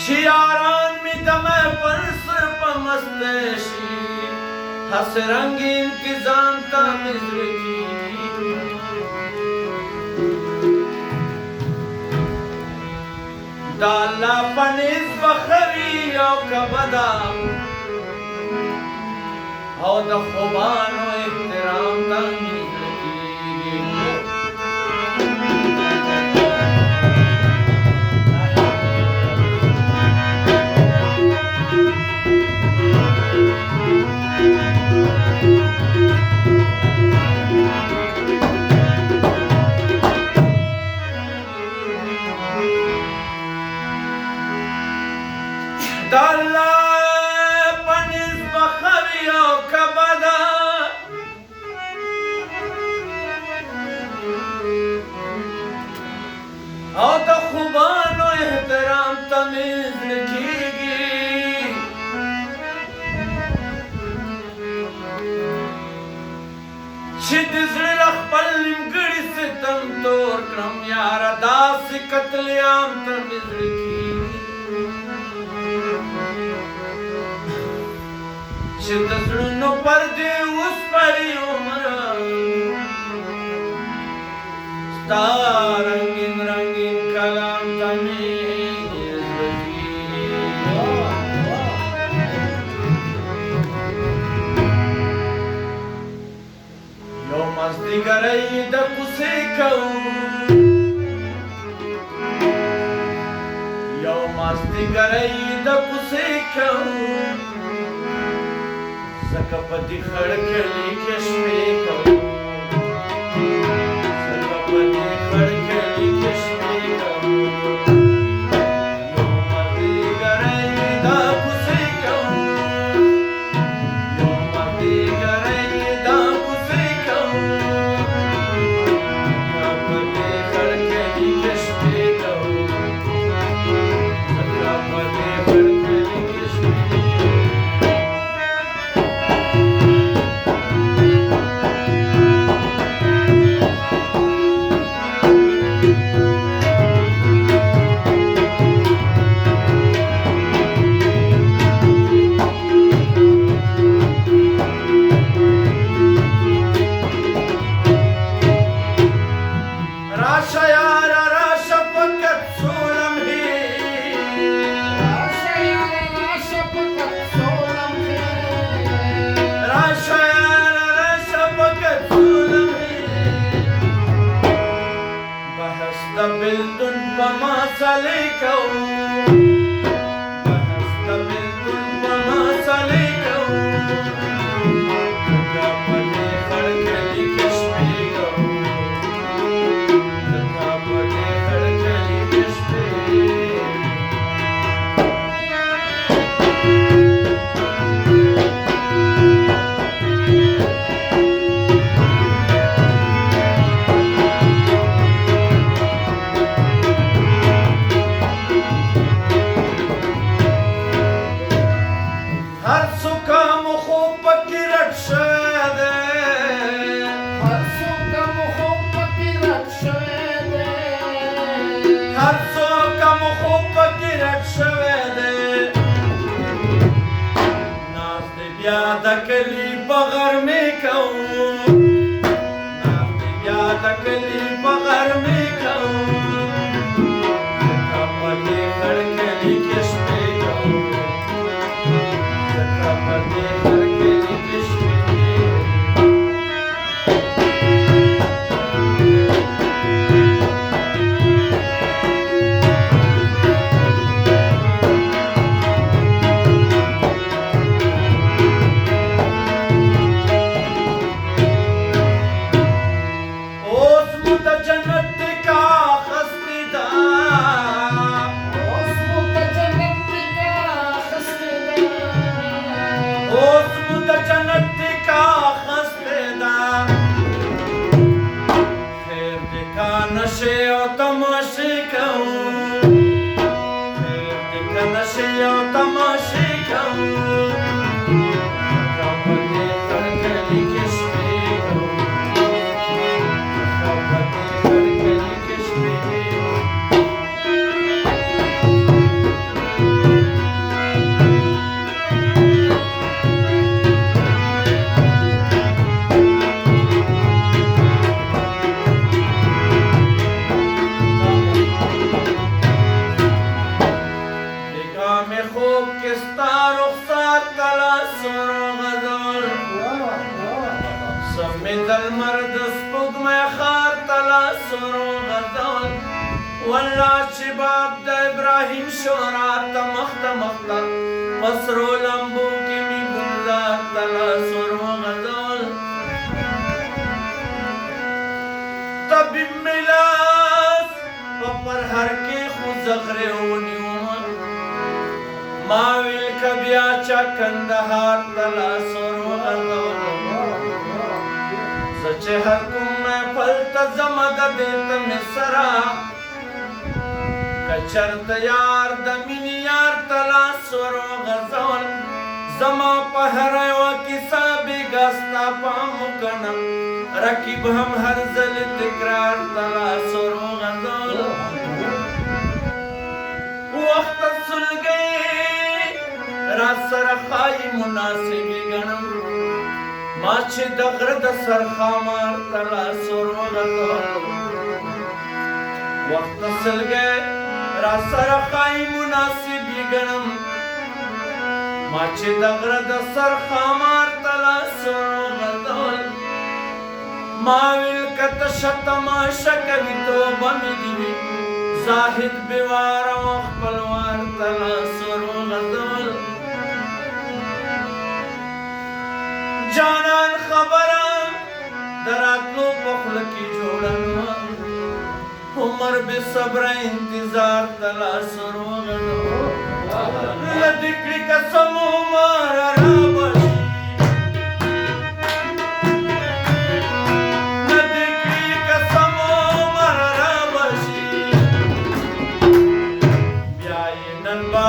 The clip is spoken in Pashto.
शियारान में दमे परस पमस्तशी हस रंगी इंतजाम तामिज़ की दाला पनिस बखरी और कबदा और द खुबान और इhtiraam तामिज़ की दाला पनिस बखरी और कबदा और द खुबान और इhtiraam तामिज़ लिखीगी शिद ज़िलख पल निमगड़ी से तम तोर क्रम यारा दास कत्लेआम तामिज़ लिखीगी शिद ज़ुल्नो पर्दे उस परी उम्र स्ता रंगीन रंगीन कलाम तामिज़ लिखीगी यो मस्ती करई द कुसे कहूँ यो मस्ती करई द कुसे कहूँ सकपति खड़खली के शमे कहूँ सकपति खड़खली के शमे कहूँ यो मस्ती करई द कुसे कहूँ यो मस्ती करई द कुसे कहूँ सकपति खड़खली के शमे कहूँ सकपति खड़खली के शमे بلدن بما سلكوا بهست بلدن بما سلكوا ثقافة خلقلي كشفيكوا ثقافة خلقلي كشفيكوا दकली बगर में कहूँ नाम दकली बगर में कहूँ सकपते खड़खली किस्मे कहूँ सकपते खड़खली किस्मे Oh کستا رخصار تلا سر غزل سمید المرد سپوږمۍ خار تلا سر غزل والله چې باب د ابراهیم شورا ته مخته مخته پسرو لمبو کې می ګلزار تلا سر غزل طبیب ملاس پر هر کې خو زغره ونیوم ما ویل کبیا چا کندهار تلا سر غزل سچ هر کوم محفل ته زمد دیت می سرا کچرت یار د مینی یار تلا سر غزل زما په هر یو کیسه بیګستا پام کنم رکیب هم هر ځل تکرار تلا سر غزل وخت سلګي را سره خای مناسبي ګڼم ما چې د غره د سر خامار تلا سر غزل وخت سلګي را سره خای مناسبي ګڼم ما چې د غره د سر خامار تلا سر غزل ما ویل کته شتما شکوي توبه مې دی وي زاهد بیوار او خپلوار تلا سر غزل جانان خبره دراتلو په خوله کې جوړنه عمر بے صبر انتظار تلا سر غزل لدکړي قسم عمر رابشي لدکړي قسم عمر رابشي بیا یې نن با